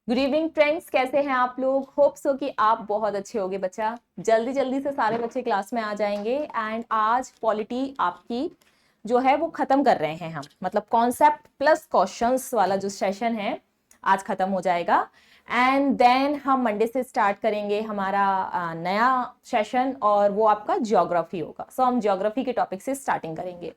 Good evening friends, कैसे हैं आप लोग। होप सो कि आप बहुत अच्छे होंगे। बच्चा जल्दी जल्दी से सारे बच्चे क्लास में आ जाएंगे। एंड आज पॉलिटी आपकी जो है वो खत्म कर रहे हैं हम, मतलब कॉन्सेप्ट प्लस क्वेश्चंस वाला जो सेशन है आज खत्म हो जाएगा। एंड देन हम मंडे से स्टार्ट करेंगे हमारा नया सेशन, और वो आपका ज्योग्राफी होगा। सो हम ज्योग्राफी के टॉपिक से स्टार्टिंग करेंगे।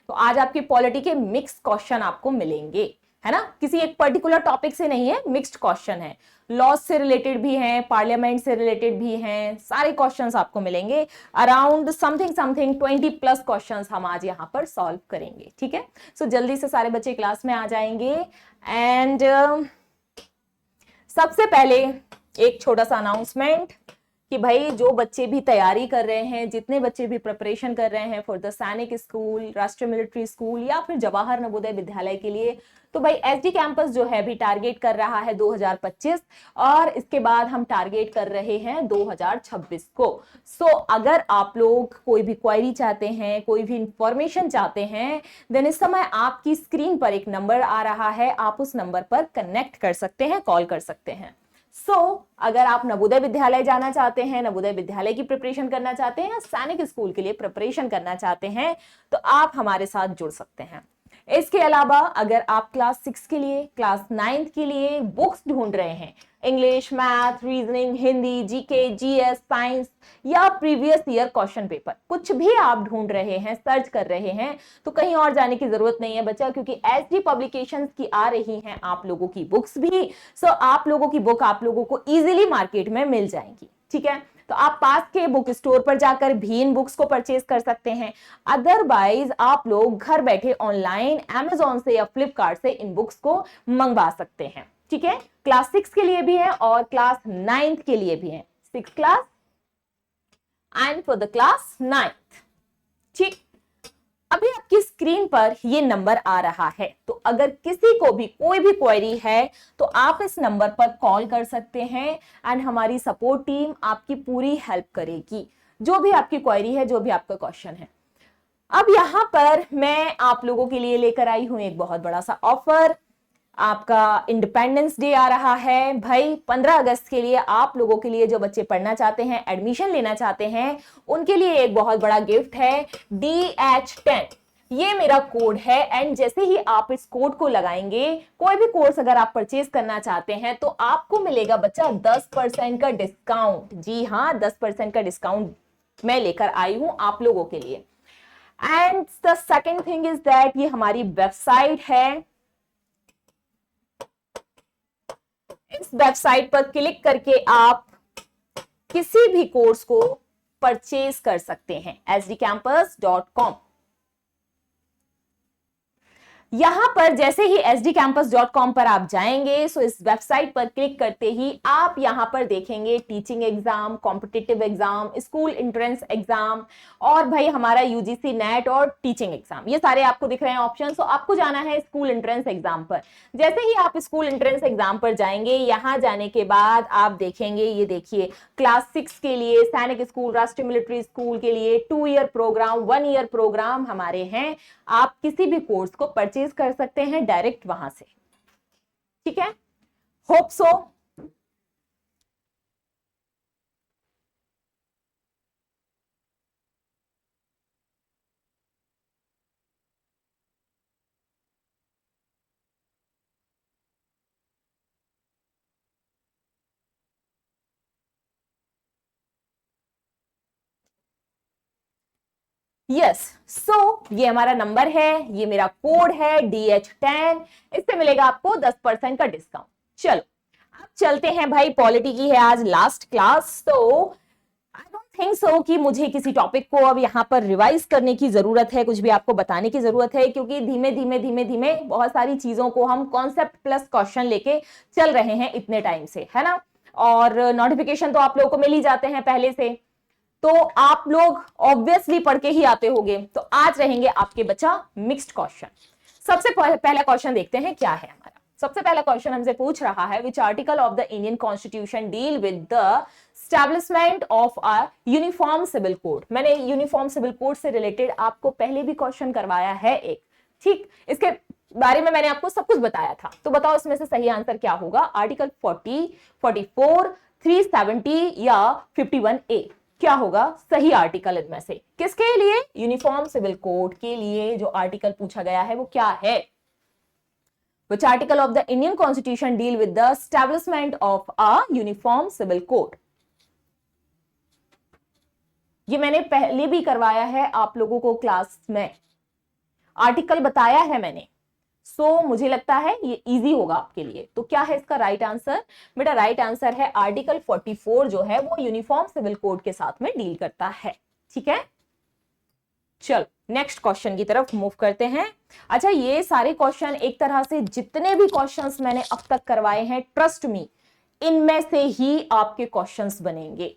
तो आज आपकी पॉलिटी के मिक्स क्वेश्चन आपको मिलेंगे, है ना। किसी एक पर्टिकुलर टॉपिक से नहीं है, मिक्स्ड क्वेश्चन है। लॉज से रिलेटेड भी हैं, पार्लियामेंट से रिलेटेड भी हैं, सारे क्वेश्चंस आपको मिलेंगे। अराउंड समथिंग समथिंग 20+ क्वेश्चंस हम आज यहाँ पर सॉल्व करेंगे, ठीक है। सो जल्दी से सारे बच्चे क्लास में आ जाएंगे। एंड सबसे पहले एक छोटा सा अनाउंसमेंट कि भाई जो बच्चे भी तैयारी कर रहे हैं, जितने बच्चे भी प्रिपरेशन कर रहे हैं फॉर द सैनिक स्कूल, राष्ट्रीय मिलिट्री स्कूल या फिर जवाहर नवोदय विद्यालय के लिए, तो भाई एसडी कैंपस जो है भी टारगेट कर रहा है 2025, और इसके बाद हम टारगेट कर रहे हैं 2026 को। सो अगर आप लोग कोई भी क्वेरी चाहते हैं, कोई भी इंफॉर्मेशन चाहते हैं, देन इस समय आपकी स्क्रीन पर एक नंबर आ रहा है, आप उस नंबर पर कनेक्ट कर सकते हैं, कॉल कर सकते हैं। अगर आप नवोदय विद्यालय जाना चाहते हैं, नवोदय विद्यालय की प्रिपरेशन करना चाहते हैं, या सैनिक स्कूल के लिए प्रिपरेशन करना चाहते हैं, तो आप हमारे साथ जुड़ सकते हैं। इसके अलावा अगर आप क्लास 6 के लिए, क्लास 9 के लिए बुक्स ढूंढ रहे हैं, English, math, reasoning, Hindi, GK, GS, science या प्रीवियस ईयर क्वेश्चन पेपर, कुछ भी आप ढूंढ रहे हैं, सर्च कर रहे हैं, तो कहीं और जाने की जरूरत नहीं है बच्चा, क्योंकि एसडी पब्लिकेशंस की आ रही हैं आप लोगों की बुक्स भी। आप लोगों की बुक आप लोगों को इजीली मार्केट में मिल जाएंगी, ठीक है। तो आप पास के बुक स्टोर पर जाकर भी इन बुक्स को परचेज कर सकते हैं। अदरवाइज आप लोग घर बैठे ऑनलाइन अमेजोन से या फ्लिपकार्ट से इन बुक्स को मंगवा सकते हैं, ठीक है। क्लास 6 के लिए भी है और क्लास 9 के लिए भी है, 6 class and for the class 9th, ठीक। अभी आपकी स्क्रीन पर ये नंबर आ रहा है, तो अगर किसी को भी कोई भी क्वेरी है तो आप इस नंबर पर कॉल कर सकते हैं एंड हमारी सपोर्ट टीम आपकी पूरी हेल्प करेगी, जो भी आपकी क्वेरी है, जो भी आपका क्वेश्चन है। अब यहां पर मैं आप लोगों के लिए लेकर आई हूं एक बहुत बड़ा सा ऑफर। आपका इंडिपेंडेंस डे आ रहा है भाई, 15 अगस्त के लिए आप लोगों के लिए, जो बच्चे पढ़ना चाहते हैं, एडमिशन लेना चाहते हैं, उनके लिए एक बहुत बड़ा गिफ्ट है, DH10। ये मेरा कोड है, एंड जैसे ही आप इस कोड को लगाएंगे, कोई भी कोर्स अगर आप परचेज करना चाहते हैं, तो आपको मिलेगा बच्चा 10% का डिस्काउंट। जी हाँ, 10% का डिस्काउंट मैं लेकर आई हूं आप लोगों के लिए। And the second thing is that ये हमारी वेबसाइट है। इस वेबसाइट पर क्लिक करके आप किसी भी कोर्स को परचेज कर सकते हैं, sdcampus.com। यहां पर जैसे ही sdcampus.com पर आप जाएंगे, सो इस वेबसाइट पर क्लिक करते ही आप यहां पर देखेंगे teaching exam, competitive exam, school entrance exam, और भाई हमारा यूजीसी नेट और टीचिंग एग्जाम, ये सारे आपको दिख रहे हैं ऑप्शन। सो आपको जाना है स्कूल एंट्रेंस एग्जाम पर। जैसे ही आप स्कूल एंट्रेंस एग्जाम पर जाएंगे, यहां जाने के बाद आप देखेंगे, ये देखिए, क्लास 6 के लिए सैनिक स्कूल, राष्ट्रीय मिलिट्री स्कूल के लिए 2 ईयर प्रोग्राम, 1 ईयर प्रोग्राम हमारे हैं। आप किसी भी कोर्स को परचेज कर सकते हैं डायरेक्ट वहां से, ठीक है। Hope so yes. ये हमारा नंबर है, ये मेरा कोड है DH10, इससे मिलेगा आपको 10% का डिस्काउंट। चलो अब चलते हैं भाई, पॉलिटी की है आज लास्ट क्लास, तो आई डोंट थिंक सो कि मुझे किसी टॉपिक को अब यहाँ पर रिवाइज करने की जरूरत है, कुछ भी आपको बताने की जरूरत है, क्योंकि धीमे धीमे धीमे धीमे बहुत सारी चीजों को हम कॉन्सेप्ट प्लस क्वेश्चन लेके चल रहे हैं इतने टाइम से, है ना। और नोटिफिकेशन तो आप लोगों को मिल ही जाते हैं पहले से, तो आप लोग ऑब्वियसली पढ़ के ही आते होंगे। तो आज रहेंगे आपके बच्चा मिक्स्ड क्वेश्चन। सबसे पहला क्वेश्चन देखते हैं क्या है हमारा। सबसे पहला क्वेश्चन हमसे पूछ रहा है, which article of the Indian constitution deal with the establishment of a uniform civil code. मैंने यूनिफॉर्म सिविल कोड से रिलेटेड आपको पहले भी क्वेश्चन करवाया है एक, ठीक। इसके बारे में मैंने आपको सब कुछ बताया था। तो बताओ इसमें से सही आंसर क्या होगा? आर्टिकल 40, 44, 370 या 51A क्या होगा सही आर्टिकल इनमें से? किसके लिए? यूनिफॉर्म सिविल कोड के लिए जो आर्टिकल पूछा गया है वो क्या है? Which article of the Indian Constitution deal with the establishment of a uniform civil code? ये मैंने पहले भी करवाया है आप लोगों को क्लास में, आर्टिकल बताया है मैंने। मुझे लगता है ये इजी होगा आपके लिए। तो क्या है इसका राइट आंसर? बेटा राइट आंसर है आर्टिकल 44 जो है वो यूनिफॉर्म सिविल कोड के साथ में डील करता है। ठीक है, चलो नेक्स्ट क्वेश्चन की तरफ मूव करते हैं। अच्छा, ये सारे क्वेश्चन एक तरह से जितने भी क्वेश्चंस मैंने अब तक करवाए हैं, ट्रस्ट मी, इनमें से ही आपके क्वेश्चंस बनेंगे।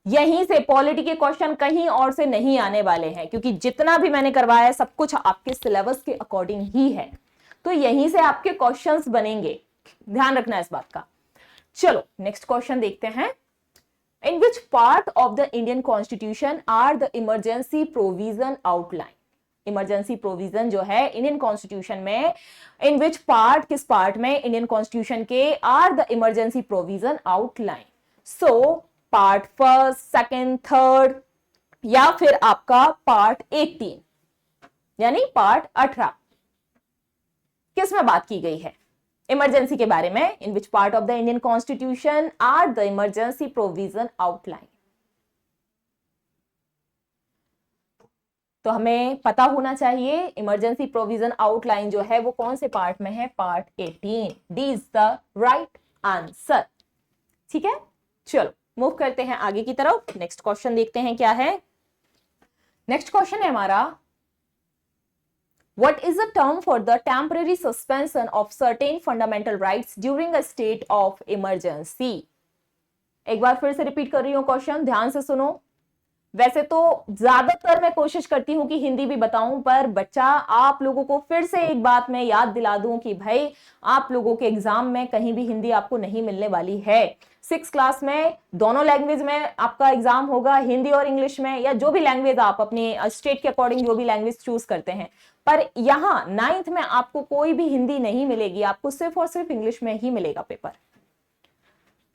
यहीं से पॉलिटी के क्वेश्चन कहीं और से नहीं आने वाले हैं, क्योंकि जितना भी मैंने करवाया है सब कुछ आपके सिलेबस के अकॉर्डिंग ही है। तो यहीं से आपके क्वेश्चंस बनेंगे, ध्यान रखना इस बात का। चलो नेक्स्ट क्वेश्चन देखते हैं। In which part of the Indian Constitution are the emergency provision outlined? Emergency provision जो है इंडियन कॉन्स्टिट्यूशन में, in which part, किस पार्ट में इंडियन कॉन्स्टिट्यूशन के are the emergency provision outlined? So part first, second, third या फिर आपका part 18 यानी पार्ट 18, किस में बात की गई है इमरजेंसी के बारे में? In which part of the Indian constitution are the emergency provision outline? तो हमें पता होना चाहिए इमरजेंसी प्रोविजन आउटलाइन जो है वो कौन से पार्ट में है? Part 18। D is the right answer. ठीक है, चलो मूव करते हैं आगे की तरफ। नेक्स्ट क्वेश्चन देखते हैं क्या है। नेक्स्ट क्वेश्चन है हमारा, What is the term for the temporary suspension of certain fundamental rights during a state of emergency? एक बार फिर से रिपीट कर रही हूं क्वेश्चन, ध्यान से सुनो। वैसे तो ज्यादातर मैं कोशिश करती हूं कि हिंदी भी बताऊं, पर बच्चा आप लोगों को फिर से एक बात मैं याद दिला दूं कि भाई आप लोगों के एग्जाम में कहीं भी हिंदी आपको नहीं मिलने वाली है। 6 क्लास में दोनों लैंग्वेज में आपका एग्जाम होगा, हिंदी और इंग्लिश में, या जो भी लैंग्वेज आप अपने स्टेट के अकॉर्डिंग जो भी लैंग्वेज चूज करते हैं। पर यहां 9th में आपको कोई भी हिंदी नहीं मिलेगी, आपको सिर्फ और सिर्फ इंग्लिश में ही मिलेगा paper.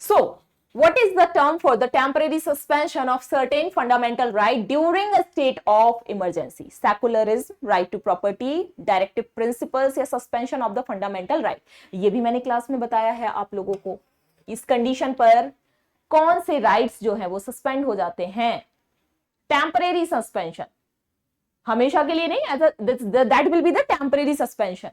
So what is the term for the temporary suspension of certain fundamental right during a state of emergency? Secularism, right to property, directive principles या suspension of the fundamental right? ये भी मैंने class में बताया है आप लोगों को। इस कंडीशन पर कौन से राइट्स जो है वो सस्पेंड हो जाते हैं? टेम्परेरी सस्पेंशन, हमेशा के लिए नहीं, that will be the temporary suspension.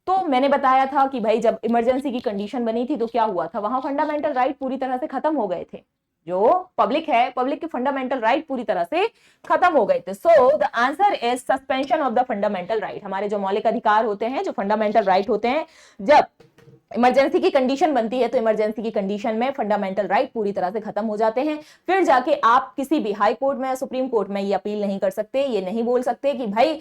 तो मैंने बताया था कि भाई जब इमरजेंसी की कंडीशन बनी थी तो क्या हुआ था, वहां फंडामेंटल राइट पूरी तरह से खत्म हो गए थे। जो पब्लिक है, पब्लिक के फंडामेंटल राइट पूरी तरह से खत्म हो गए थे। So the answer is suspension of the fundamental right. हमारे जो मौलिक अधिकार होते हैं, जो फंडामेंटल राइट होते हैं, जब इमरजेंसी की कंडीशन बनती है तो इमरजेंसी की कंडीशन में फंडामेंटल राइट पूरी तरह से खत्म हो जाते हैं। फिर जाके आप किसी भी हाई कोर्ट में, सुप्रीम कोर्ट में ये अपील नहीं कर सकते, ये नहीं बोल सकते कि भाई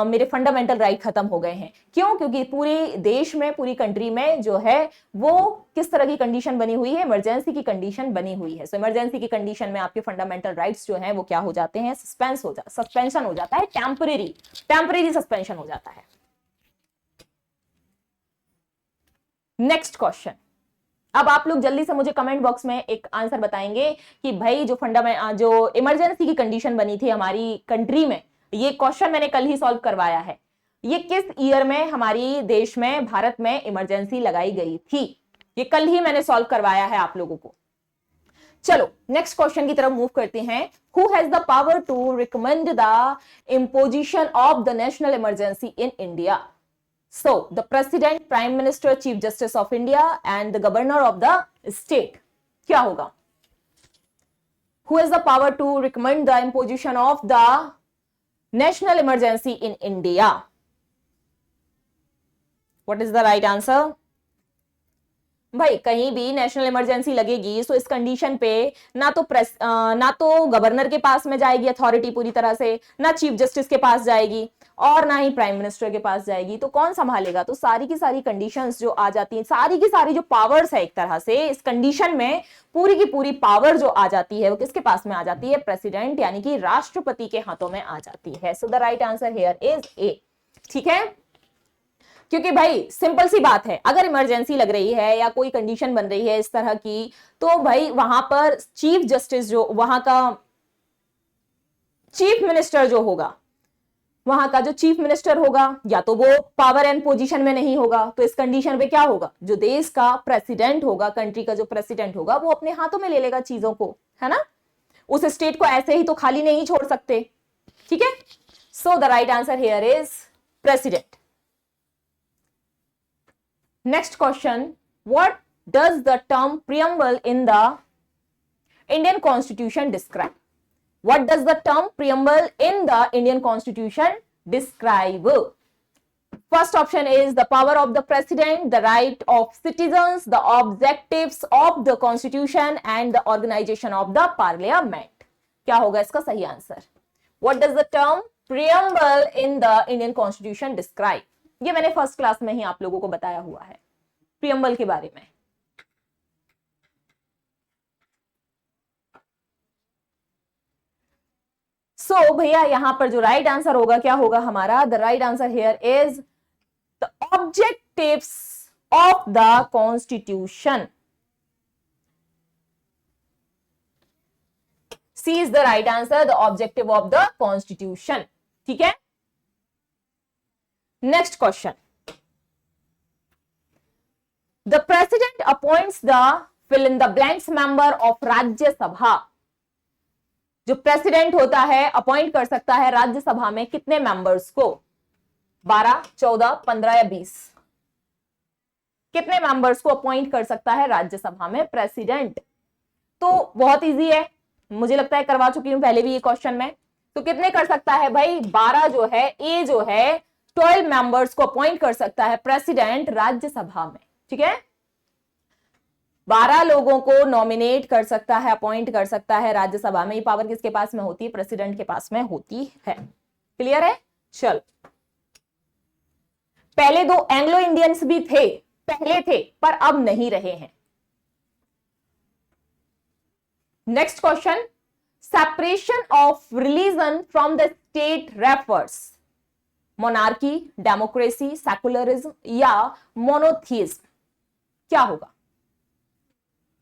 मेरे फंडामेंटल राइट खत्म हो गए हैं। क्यों? क्योंकि पूरे देश में, पूरी कंट्री में जो है वो किस तरह की कंडीशन बनी हुई है? इमरजेंसी की कंडीशन बनी हुई है। सो इमरजेंसी की कंडीशन में आपके फंडामेंटल राइट्स जो है वो क्या हो जाते हैं? सस्पेंशन हो जाता है, टेम्परेरी सस्पेंशन हो जाता है। नेक्स्ट क्वेश्चन, अब आप लोग जल्दी से मुझे कमेंट बॉक्स में एक आंसर बताएंगे कि भाई जो इमरजेंसी की कंडीशन बनी थी हमारी कंट्री में, ये क्वेश्चन मैंने कल ही सॉल्व करवाया है, ये किस ईयर में हमारी देश में, भारत में इमरजेंसी लगाई गई थी? ये कल ही मैंने सॉल्व करवाया है आप लोगों को। चलो नेक्स्ट क्वेश्चन की तरफ मूव करते हैं। Who has the power to recommend the imposition of the national emergency in India? So, the President, Prime Minister, Chief Justice of India and the Governor of the state. क्या होगा? Who has the power to recommend the imposition of the national emergency in India? What is the right answer? भाई कहीं भी national emergency लगेगी तो इस condition पे ना तो गवर्नर के पास में जाएगी अथॉरिटी पूरी तरह से, ना चीफ जस्टिस के पास जाएगी और ना ही प्राइम मिनिस्टर के पास जाएगी। तो कौन संभालेगा? तो सारी की सारी कंडीशंस जो आ जाती हैं, सारी की सारी जो पावर्स है एक तरह से इस कंडीशन में, पूरी की पूरी पावर जो आ जाती है वो किसके पास में आ जाती है? प्रेसिडेंट यानी कि राष्ट्रपति के हाथों में आ जाती है। So the right answer here is a. ठीक है, क्योंकि भाई सिंपल सी बात है, अगर इमरजेंसी लग रही है या कोई कंडीशन बन रही है इस तरह की, तो भाई वहां पर चीफ जस्टिस जो वहां का चीफ मिनिस्टर जो होगा, वहां का जो चीफ मिनिस्टर होगा, या तो वो पावर एंड पोजीशन में नहीं होगा, तो इस कंडीशन पे क्या होगा, जो देश का प्रेसिडेंट होगा, कंट्री का जो प्रेसिडेंट होगा, वो अपने हाथों में ले लेगा चीजों को, है ना। उस स्टेट को ऐसे ही तो खाली नहीं छोड़ सकते, ठीक है। So the right answer here is president. Next question, what does the term preamble in the Indian constitution describe? What does the term preamble in the Indian Constitution describe? First option is the power of the president, the right of citizens, the objectives of the constitution and the organization of the parliament. क्या होगा इसका सही answer? What does the term preamble in the Indian Constitution describe? ये मैंने first class में ही आप लोगों को बताया हुआ है प्रियम्बल के बारे में। सो भैया यहां पर जो राइट आंसर होगा क्या होगा हमारा? The right answer here is the objectives of the constitution. C is the right answer, the objective of the constitution, ठीक है। Next question, the president appoints the fill in the blanks member of Rajya Sabha. जो president होता है appoint कर सकता है राज्यसभा में कितने मेंबर्स को? 12, 14, 15 या 20? कितने मेंबर्स को अपॉइंट कर सकता है राज्यसभा में प्रेसिडेंट? तो बहुत इजी है, मुझे लगता है करवा चुकी हूं पहले भी ये क्वेश्चन में। तो कितने कर सकता है भाई? 12 जो है, ए जो है 12 मेंबर्स को अपॉइंट कर सकता है प्रेसिडेंट राज्यसभा में, ठीक है। 12 लोगों को नॉमिनेट कर सकता है, अपॉइंट कर सकता है राज्यसभा में। ये पावर किसके पास में होती है? प्रेसिडेंट के पास में होती है। क्लियर है? चल, पहले 2 एंग्लो इंडियंस भी थे, पहले थे पर अब नहीं रहे हैं। Next question, separation of religion from the state refers monarchy, democracy, secularism या मोनोथिज्म? क्या होगा?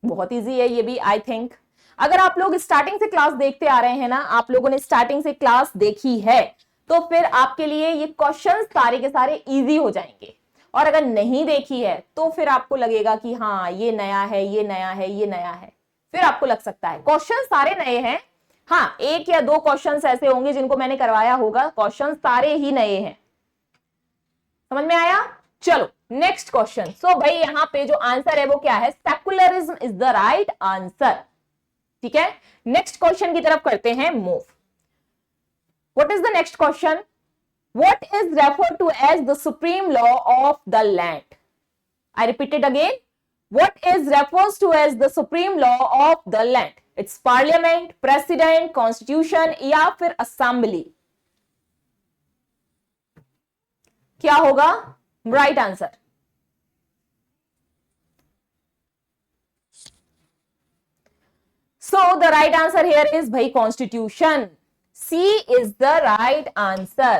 बहुत इजी है ये भी, आई थिंक। अगर आप लोग स्टार्टिंग से क्लास देखते आ रहे हैं ना, आप लोगों ने स्टार्टिंग से क्लास देखी है, तो फिर आपके लिए ये क्वेश्चन सारे के सारे इजी हो जाएंगे। और अगर नहीं देखी है तो फिर आपको लगेगा कि हाँ ये नया है, ये नया है, ये नया है, फिर आपको लग सकता है क्वेश्चन सारे नए हैं। हाँ, 1 या 2 क्वेश्चंस ऐसे होंगे जिनको मैंने करवाया होगा, क्वेश्चन सारे ही नए हैं। समझ में आया? चलो नेक्स्ट क्वेश्चन। सो भाई यहां पे जो आंसर है वो क्या है? Secularism is the right answer, ठीक है। नेक्स्ट क्वेश्चन की तरफ करते हैं move. What is the next question? What is referred to as the supreme law of the land? I repeat it again, what is refers to as the supreme law of the land? It's parliament, president, constitution या फिर assembly? क्या होगा right answer? So the right answer here is भाई Constitution. C is the right answer.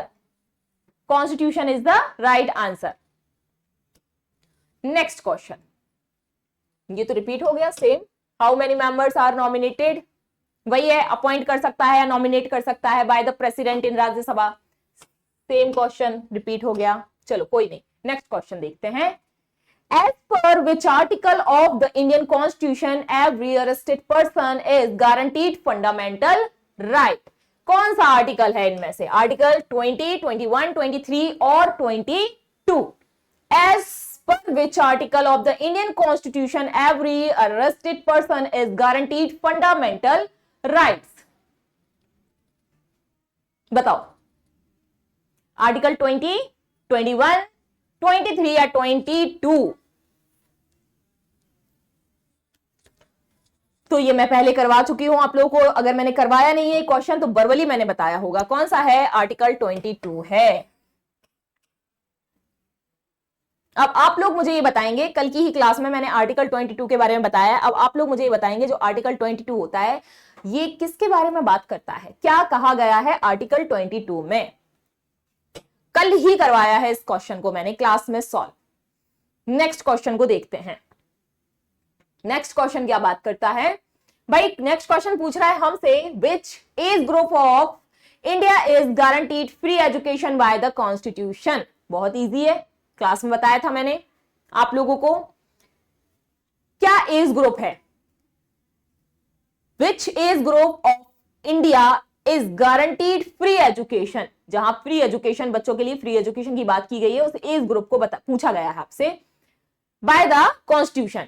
Constitution is the right answer. Next question. ये तो repeat हो गया same. How many members are nominated? वही है, अपॉइंट कर सकता है या नॉमिनेट कर सकता है by the president in Rajya Sabha. Same question repeat हो गया, चलो कोई नहीं। नेक्स्ट क्वेश्चन देखते हैं। As per which article of the Indian Constitution every arrested person is guaranteed fundamental right? कौन सा आर्टिकल है इनमें से? आर्टिकल 20, 21, 23 और 22। As per which article of the Indian Constitution every arrested person is guaranteed fundamental rights? बताओ, article 20, 21, 23 या 22? तो ये मैं पहले करवा चुकी हूं आप लोगों को। अगर मैंने करवाया नहीं है क्वेश्चन तो बर्बली मैंने बताया होगा। कौन सा है? आर्टिकल 22 है। अब आप लोग मुझे ये बताएंगे, कल की ही क्लास में मैंने आर्टिकल 22 के बारे में बताया। अब आप लोग मुझे ये बताएंगे जो आर्टिकल 22 होता है ये किसके बारे में बात करता है? क्या कहा गया है आर्टिकल 22 में? कल ही करवाया है इस क्वेश्चन को मैंने क्लास में सॉल्व। नेक्स्ट क्वेश्चन को देखते हैं। नेक्स्ट क्वेश्चन क्या बात करता है भाई, नेक्स्ट क्वेश्चन पूछ रहा है हमसे, which age group of India is guaranteed free education by the constitution. बहुत इजी है, क्लास में बताया था मैंने आप लोगों को। क्या एज ग्रुप है, which age group of India is guaranteed free education, जहां फ्री एजुकेशन, बच्चों के लिए फ्री एजुकेशन की बात की गई है, उस एज ग्रुप को पूछा गया है आपसे बाय द कॉन्स्टिट्यूशन।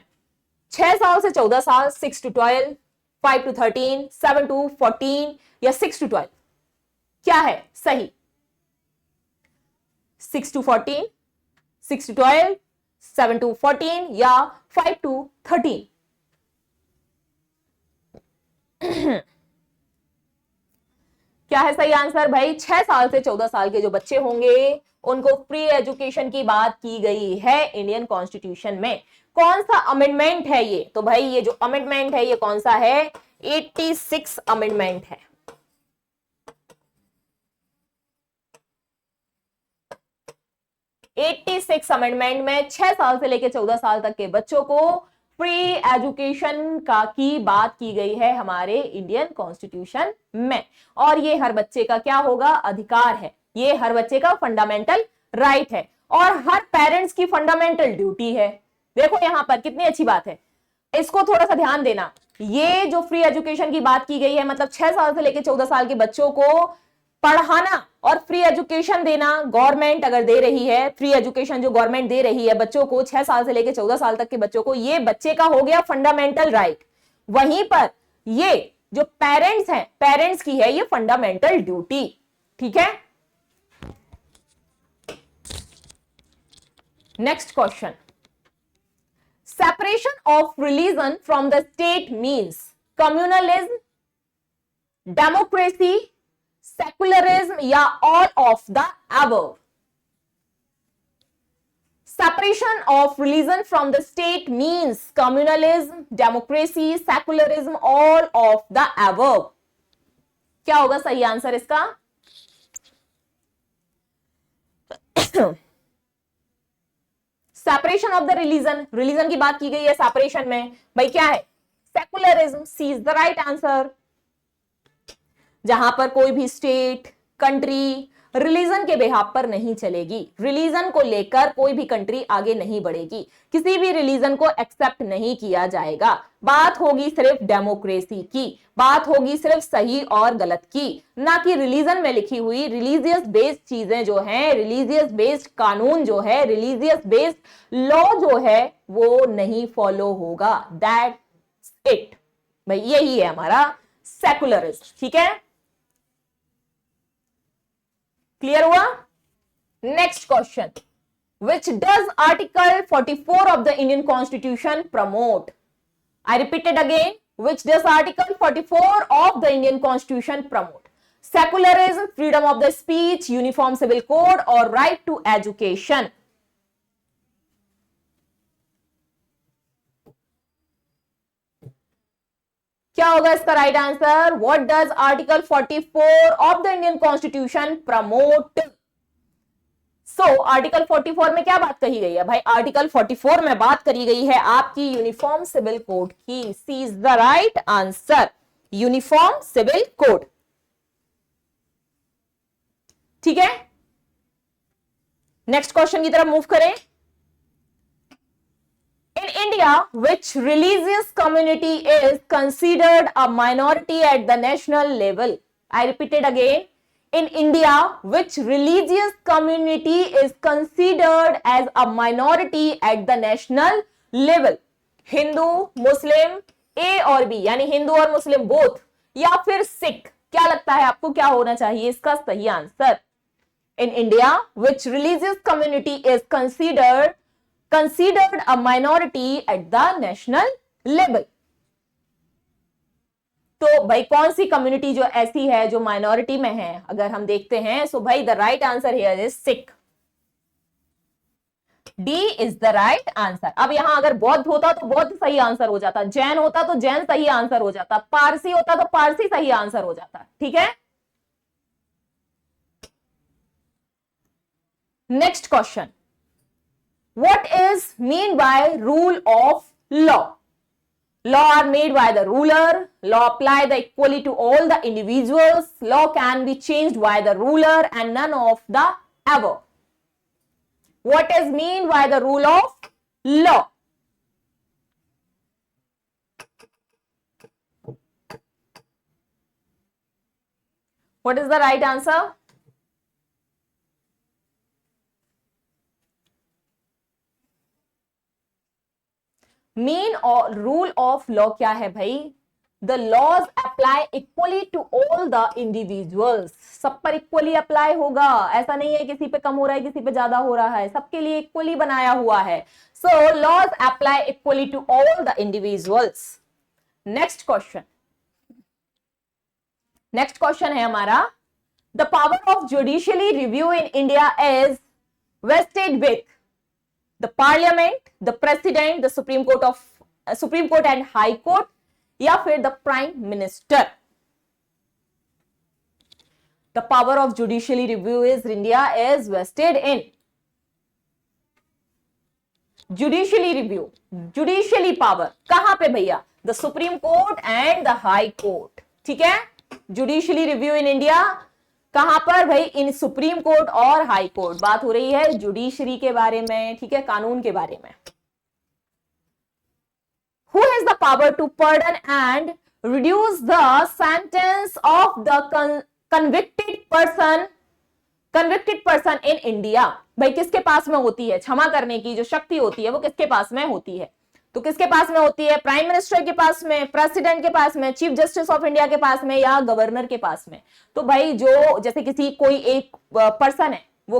6 साल से 14 साल, 6 to 12, 5 to 13, 7 to 14 या 6 to 12, क्या है सही? 6 to 14, 6 to 12, 7 to 14 या 5 to 13? क्या है सही आंसर भाई? 6 साल से 14 साल के जो बच्चे होंगे उनको फ्री एजुकेशन की बात की गई है इंडियन कॉन्स्टिट्यूशन में। कौन सा अमेंडमेंट है ये? तो भाई ये जो अमेंडमेंट है ये कौन सा है? 86 अमेंडमेंट है। अमेंडमेंट में 6 साल से लेकर 14 साल तक के बच्चों को फ्री एजुकेशन की बात की गई है हमारे इंडियन कॉन्स्टिट्यूशन में। और ये हर बच्चे का क्या होगा? अधिकार है, ये हर बच्चे का फंडामेंटल राइट है और हर पेरेंट्स की फंडामेंटल ड्यूटी है। देखो यहां पर कितनी अच्छी बात है, इसको थोड़ा सा ध्यान देना। ये जो फ्री एजुकेशन की बात की गई है, मतलब 6 साल से लेकर 14 साल के बच्चों को पढ़ाना और फ्री एजुकेशन देना, गवर्नमेंट अगर दे रही है, फ्री एजुकेशन जो गवर्नमेंट दे रही है बच्चों को, 6 साल से लेकर 14 साल तक के बच्चों को, ये बच्चे का हो गया फंडामेंटल राइट। वहीं पर ये जो पेरेंट्स हैं, पेरेंट्स की है ये फंडामेंटल ड्यूटी। ठीक है, next question, separation of religion from the state means communalism, democracy, secularism या all of the above? Separation of religion from the state means communalism, democracy, secularism, all of the above. क्या होगा सही answer इसका? Separation of the religion, religion की बात की गई है सेपरेशन में, भाई क्या है? Secularism. C is the right answer, जहां पर कोई भी स्टेट, कंट्री रिलीजन के बिहाफ पर नहीं चलेगी, रिलीजन को लेकर कोई भी कंट्री आगे नहीं बढ़ेगी, किसी भी रिलीजन को एक्सेप्ट नहीं किया जाएगा। बात होगी सिर्फ डेमोक्रेसी की, बात होगी सिर्फ सही और गलत की, ना कि रिलीजन में लिखी हुई रिलीजियस बेस्ड चीजें जो हैं, रिलीजियस बेस्ड कानून जो है, रिलीजियस बेस्ड लॉ जो है वो नहीं फॉलो होगा। दैट्स इट भाई, यही है हमारा सेकुलरिज्म। ठीक है, क्लियर हुआ? Next question, which does article 44 of the Indian constitution promote? I repeated again, which does article 44 of the Indian constitution promote? Secularism, freedom of the speech, uniform civil code और right to education? क्या होगा इसका right answer? What does article 44 of the Indian constitution promote? So article 44 में क्या बात कही गई है भाई? आर्टिकल 44 में बात करी गई है आपकी यूनिफॉर्म सिविल कोड की। C is the right answer, uniform civil code. ठीक है, नेक्स्ट क्वेश्चन की तरफ मूव करें। In India, which religious community is considered a minority at the national level? I repeat it again. In India, which religious community is considered as a minority at the national level? Hindu, मुस्लिम, ए और B, यानी हिंदू और मुस्लिम both, या फिर सिख? क्या लगता है आपको क्या होना चाहिए इसका सही answer? In India, which religious community is considered a minority at the national level? तो भाई कौन सी कम्युनिटी जो ऐसी है जो माइनॉरिटी में है, अगर हम देखते हैं, सो भाई the right answer here is Sikh. D is the right answer. अब यहां अगर बौद्ध होता तो बौद्ध सही आंसर हो जाता, जैन होता तो जैन सही आंसर हो जाता, पारसी होता तो पारसी सही आंसर हो जाता। ठीक है, next question, what is mean by rule of law? Law are made by the ruler. Law apply the equally to all the individuals. Law can be changed by the ruler and none of the above. What is mean by the rule of law? What is the right answer? Mean और rule of law क्या है भाई? The laws apply equally to all the individuals, सब पर equally apply होगा, ऐसा नहीं है किसी पे कम हो रहा है किसी पे ज्यादा हो रहा है, सबके लिए इक्वली बनाया हुआ है। So laws apply equally to all the individuals. Next question, next question है हमारा, the power of judicially review in India is vested with the parliament, the president, the supreme court and high court, या फिर the prime minister? The power of judicially review is India is vested in judicially review, judicially power कहां पे भैया? The supreme court and the high court, ठीक है? judicially review in India कहां पर भाई? इन सुप्रीम कोर्ट और हाई कोर्ट। बात हो रही है जुडिशरी के बारे में, ठीक है, कानून के बारे में। Who has the power to pardon and reduce the sentence of the convicted person in India? भाई किसके पास में होती है क्षमा करने की जो शक्ति होती है, वो किसके पास में होती है? तो किसके पास में होती है? प्राइम मिनिस्टर के पास में, प्रेसिडेंट के पास में, चीफ जस्टिस ऑफ इंडिया के पास में, या गवर्नर के पास में? तो भाई जो जैसे किसी कोई एक पर्सन है, वो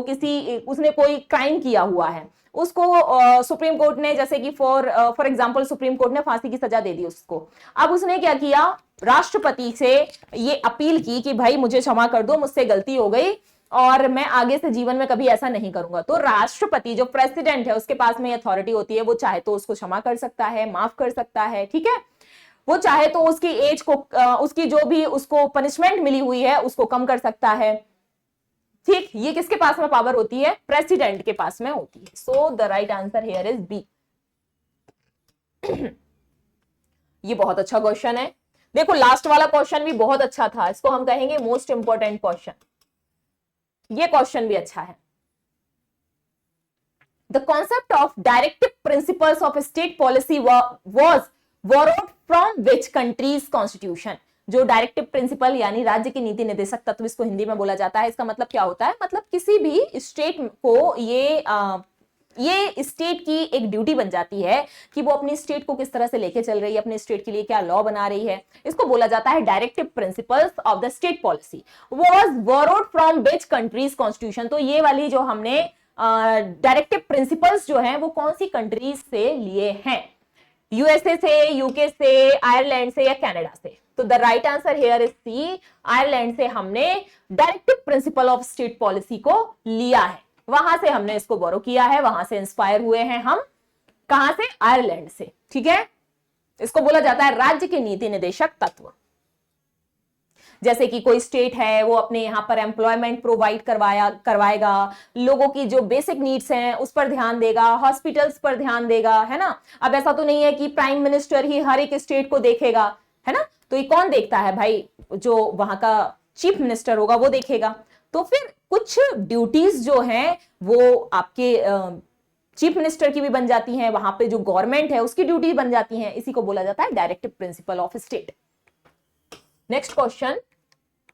उसने कोई क्राइम किया हुआ है, उसको सुप्रीम कोर्ट ने, जैसे कि फॉर एग्जांपल सुप्रीम कोर्ट ने फांसी की सजा दे दी उसको। अब उसने क्या किया? राष्ट्रपति से ये अपील की कि भाई मुझे क्षमा कर दो, मुझसे गलती हो गई और मैं आगे से जीवन में कभी ऐसा नहीं करूंगा। तो राष्ट्रपति जो प्रेसिडेंट है उसके पास में अथॉरिटी होती है, वो चाहे तो उसको क्षमा कर सकता है, माफ कर सकता है, ठीक है? वो चाहे तो उसकी एज को, उसकी जो भी उसको पनिशमेंट मिली हुई है उसको कम कर सकता है, ठीक? ये किसके पास में पावर होती है? प्रेसिडेंट के पास में होती है। So the right answer here is B. ये बहुत अच्छा क्वेश्चन है। देखो लास्ट वाला क्वेश्चन भी बहुत अच्छा था, इसको हम कहेंगे मोस्ट इंपॉर्टेंट क्वेश्चन। ये क्वेश्चन भी अच्छा है। The concept of directive principles of state policy was borrowed from which countries constitution? जो डायरेक्टिव प्रिंसिपल यानी राज्य की नीति निर्देशक तत्व, इसको हिंदी में बोला जाता है। इसका मतलब क्या होता है? मतलब किसी भी स्टेट को ये स्टेट की एक ड्यूटी बन जाती है कि वो अपनी स्टेट को किस तरह से लेके चल रही है, अपने स्टेट के लिए क्या लॉ बना रही है। इसको बोला जाता है directive principles of the state policy was borrowed from which countries constitution. तो ये वाली जो हमने डायरेक्टिव प्रिंसिपल्स जो हैं वो कौन सी कंट्रीज से लिए हैं? यूएसए से, यूके से, आयरलैंड से, या कनाडा से? तो the right answer here is C, Ireland से हमने directive principle of state policy को लिया है, वहां से हमने इसको बोरो किया है, वहां से इंस्पायर हुए हैं हम। कहां से? आयरलैंड से, ठीक है? इसको बोला जाता है राज्य के नीति निर्देशक तत्व। जैसे कि कोई स्टेट है वो अपने यहाँ पर एम्प्लॉयमेंट प्रोवाइड करवाएगा, लोगों की जो बेसिक नीड्स हैं उस पर ध्यान देगा, हॉस्पिटल्स पर ध्यान देगा, है ना? अब ऐसा तो नहीं है कि प्राइम मिनिस्टर ही हर एक स्टेट को देखेगा, है ना? तो ये कौन देखता है भाई? जो वहां का चीफ मिनिस्टर होगा वो देखेगा। तो फिर कुछ ड्यूटीज जो हैं वो आपके चीफ मिनिस्टर की भी बन जाती हैं, वहां पे जो गवर्नमेंट है उसकी ड्यूटी बन जाती हैं। इसी को बोला जाता है directive principle of state. Next question,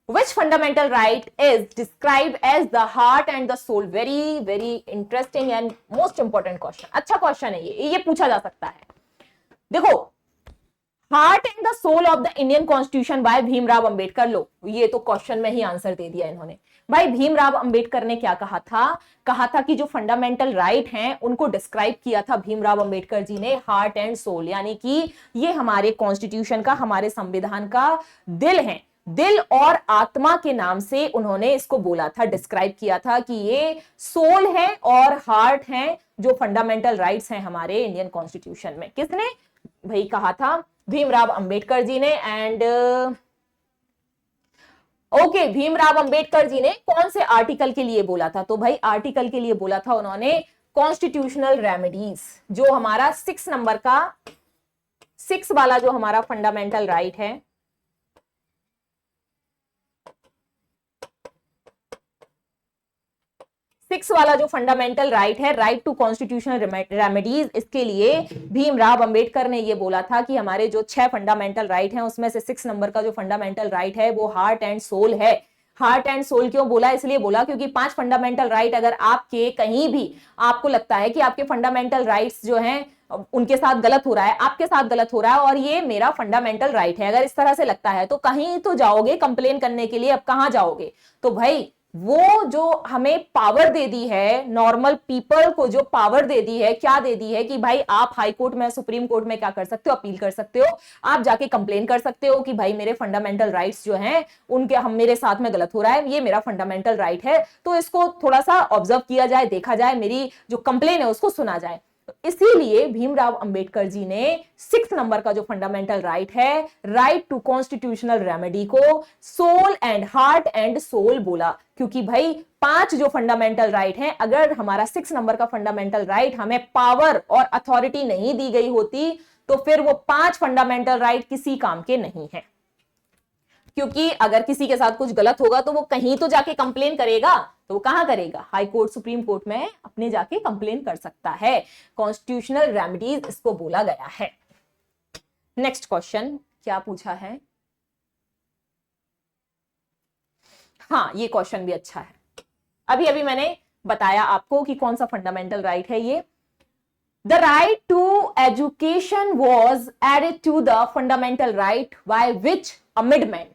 which fundamental right is described as the heart and the soul? very interesting and most important question। अच्छा क्वेश्चन है ये पूछा जा सकता है। देखो, heart and the soul of the Indian constitution by Bhimrao Ambedkar. लो, ये तो क्वेश्चन में ही आंसर दे दिया इन्होंने। भाई भीमराव अंबेडकर ने क्या कहा था? कहा था कि जो फंडामेंटल राइट हैं उनको डिस्क्राइब किया था भीमराव अंबेडकर जी ने हार्ट एंड सोल, यानी कि ये हमारे कॉन्स्टिट्यूशन का, हमारे संविधान का दिल है। दिल और आत्मा के नाम से उन्होंने इसको बोला था, डिस्क्राइब किया था कि ये सोल है और हार्ट है जो फंडामेंटल राइट्स हैं हमारे इंडियन कॉन्स्टिट्यूशन में। किसने भाई कहा था? भीमराव अंबेडकर जी ने। एंड ओके, भीमराव अंबेडकर जी ने कौन से आर्टिकल के लिए बोला था? तो भाई आर्टिकल के लिए बोला था उन्होंने कॉन्स्टिट्यूशनल रेमेडीज, जो हमारा 6 नंबर का 6 वाला जो हमारा फंडामेंटल राइट है, सिक्स वाला जो फंडामेंटल राइट है, राइट टू कॉन्स्टिट्यूशनल रेमेडीज, इसके लिए भीमराव अंबेडकर ने ये बोला था कि हमारे जो 6 फंडामेंटल राइट हैं उसमें से 6 नंबर का जो फंडामेंटल राइट है वो हार्ट एंड सोल है। हार्ट एंड सोल क्यों बोला? इसलिए बोला क्योंकि 5 फंडामेंटल राइट अगर आपके कहीं भी आपको लगता है कि आपके फंडामेंटल राइट्स जो हैं उनके साथ गलत हो रहा है, आपके साथ गलत हो रहा है और ये मेरा फंडामेंटल राइट है, अगर इस तरह से लगता है तो कहीं तो जाओगे कंप्लेन करने के लिए। अब कहां जाओगे? तो भाई वो जो हमें पावर दे दी है, नॉर्मल पीपल को जो पावर दे दी है, क्या दे दी है कि भाई आप हाई कोर्ट में, सुप्रीम कोर्ट में क्या कर सकते हो? अपील कर सकते हो, आप जाके कंप्लेन कर सकते हो कि भाई मेरे फंडामेंटल राइट्स जो हैं उनके हम मेरे साथ में गलत हो रहा है, ये मेरा फंडामेंटल राइट है, तो इसको थोड़ा सा ऑब्जर्व किया जाए, देखा जाए, मेरी जो कंप्लेन है उसको सुना जाए। तो इसीलिए भीमराव अंबेडकर जी ने 6 नंबर का जो फंडामेंटल राइट है, राइट टू कॉन्स्टिट्यूशनल रेमेडी, को soul and heart and soul बोला, क्योंकि भाई 5 जो फंडामेंटल राइट हैं, अगर हमारा 6 नंबर का फंडामेंटल राइट हमें पावर और अथॉरिटी नहीं दी गई होती तो फिर वो 5 फंडामेंटल राइट किसी काम के नहीं है। क्योंकि अगर किसी के साथ कुछ गलत होगा तो वो कहीं तो जाके कंप्लेन करेगा, तो वो कहां करेगा? हाई कोर्ट, सुप्रीम कोर्ट में अपने जाके कंप्लेन कर सकता है। कॉन्स्टिट्यूशनल रेमेडीज इसको बोला गया है। नेक्स्ट क्वेश्चन क्या पूछा है? हाँ, ये क्वेश्चन भी अच्छा है। अभी अभी मैंने बताया आपको कि कौन सा फंडामेंटल राइट है ये। The right to education was added to the fundamental right by which amendment?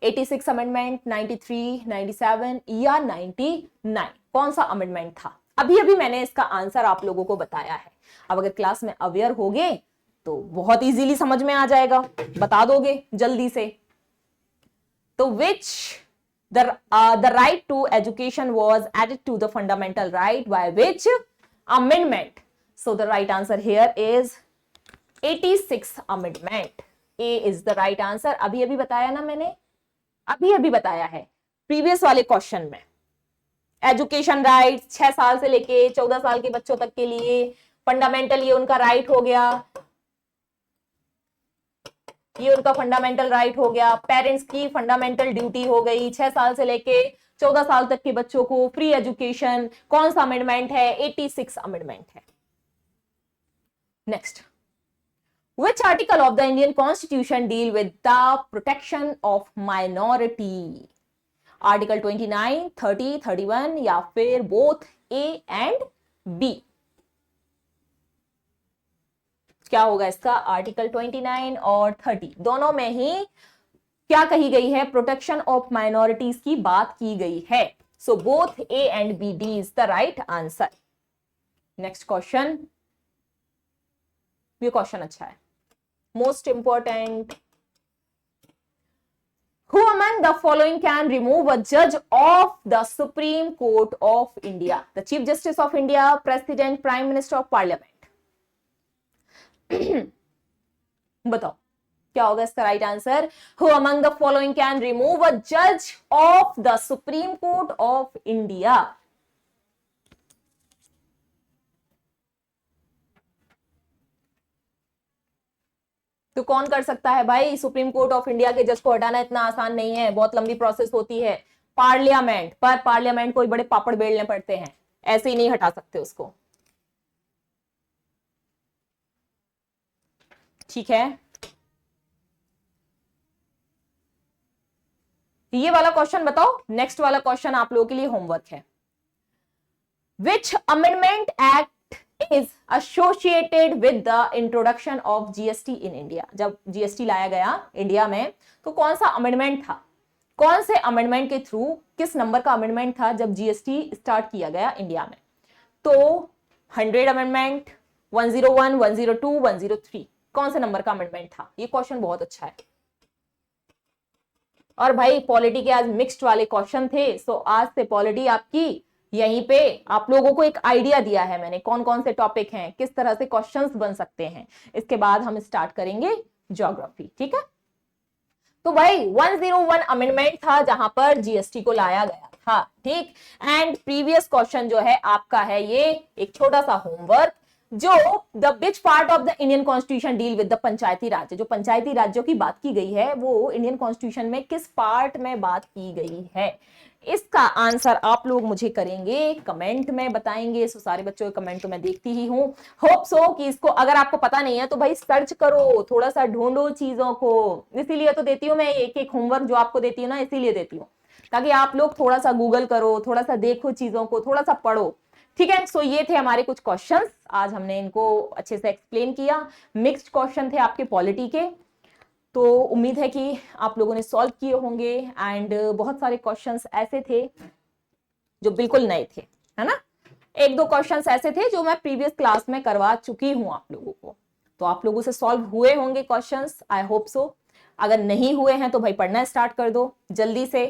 86 amendment, 93, 97 या 99? कौन सा अमेंडमेंट था? अभी अभी मैंने इसका आंसर आप लोगों को बताया है। अब अगर क्लास में अवेयर होगे तो बहुत इजीली समझ में आ जाएगा, बता दोगे जल्दी से। तो विच the right to education was added to the fundamental right by which amendment? So the right answer here is 86th amendment. A is the right answer. अभी अभी बताया ना मैंने, अभी अभी बताया है प्रीवियस वाले क्वेश्चन में। एजुकेशन राइट 6 साल से लेके 14 साल के बच्चों तक के लिए फंडामेंटल, ये उनका राइट हो गया, ये उनका फंडामेंटल राइट हो गया। पेरेंट्स की फंडामेंटल ड्यूटी हो गई 6 साल से लेके 14 साल तक के बच्चों को फ्री एजुकेशन। कौन सा अमेंडमेंट है? 86 अमेंडमेंट है। Next, which article of the Indian Constitution deal with the protection of minority? Article 29, 30, 31 या फिर बोथ A एंड B? क्या होगा इसका? आर्टिकल 29 और 30 दोनों में ही क्या कही गई है? प्रोटेक्शन ऑफ माइनॉरिटीज की बात की गई है। So both A and B, D is the right answer. Next question, ये क्वेश्चन अच्छा है, most important. Who among the following can remove a judge of the Supreme Court of India? The Chief Justice of India, President, Prime Minister of Parliament? बताओ क्या होगा इसका right answer? Who among the following can remove a judge of the Supreme Court of India? तो कौन कर सकता है भाई? सुप्रीम कोर्ट ऑफ इंडिया के जज को हटाना इतना आसान नहीं है, बहुत लंबी प्रोसेस होती है। पार्लियामेंट, पर पार्लियामेंट को बड़े पापड़ बेलने पड़ते हैं, ऐसे ही नहीं हटा सकते उसको। ठीक है, ये वाला क्वेश्चन बताओ। नेक्स्ट वाला क्वेश्चन आप लोगों के लिए होमवर्क है। विच amendment act is associated with the introduction of GST in India? जब GST लाया गया इंडिया में तो कौन सा अमेंडमेंट था? कौन से अमेंडमेंट के थ्रू, किस नंबर का अमेंडमेंट था जब GST स्टार्ट किया गया इंडिया में? तो 100 अमेंडमेंट, 101, 102, 103, कौन से नंबर का अमेंडमेंट था? ये क्वेश्चन बहुत अच्छा है। और भाई पॉलिटी के आज मिक्स्ड वाले क्वेश्चन थे, सो आज से पॉलिटी आपकी यहीं पे आप लोगों को एक आइडिया दिया है मैंने, कौन कौन से टॉपिक हैं, किस तरह से क्वेश्चंस बन सकते हैं। इसके बाद हम स्टार्ट करेंगे ज्योग्राफी। ठीक है, तो भाई 101 अमेंडमेंट था जहां पर जीएसटी को लाया गया था, ठीक। एंड प्रीवियस क्वेश्चन जो है आपका है ये एक छोटा सा होमवर्क, जो the which part of the Indian constitution deal with the Panchayati Raj, जो पंचायती राज्यों की बात की गई है वो इंडियन कॉन्स्टिट्यूशन में किस पार्ट में बात की गई है, इसका आंसर आप लोग मुझे करेंगे, कमेंट में बताएंगे। सो सारे बच्चों के कमेंट तो मैं देखती ही हूँ। होप सो कि इसको अगर आपको पता नहीं है तो भाई सर्च करो, थोड़ा सा ढूंढो चीजों को, इसीलिए तो देती हूँ मैं एक एक होमवर्क जो आपको देती हूँ ना, इसीलिए देती हूँ ताकि आप लोग थोड़ा सा गूगल करो, थोड़ा सा देखो चीजों को, थोड़ा सा पढ़ो, ठीक है। सो ये थे हमारे कुछ क्वेश्चंस, आज हमने इनको अच्छे से एक्सप्लेन किया। मिक्स्ड क्वेश्चन थे आपके पॉलिटी के, तो उम्मीद है कि आप लोगों ने सॉल्व किए होंगे। एंड बहुत सारे क्वेश्चंस ऐसे थे जो बिल्कुल नए थे, है ना। एक दो क्वेश्चंस ऐसे थे जो मैं प्रीवियस क्लास में करवा चुकी हूं आप लोगों को, तो आप लोगों से सॉल्व हुए होंगे क्वेश्चंस, आई होप सो। अगर नहीं हुए हैं तो भाई पढ़ना स्टार्ट कर दो जल्दी से,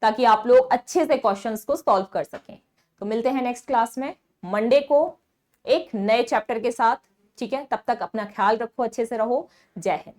ताकि आप लोग अच्छे से क्वेश्चंस को सॉल्व कर सकें। तो मिलते हैं नेक्स्ट क्लास में मंडे को एक नए चैप्टर के साथ, ठीक है। तब तक अपना ख्याल रखो, अच्छे से रहो। जय हिंद।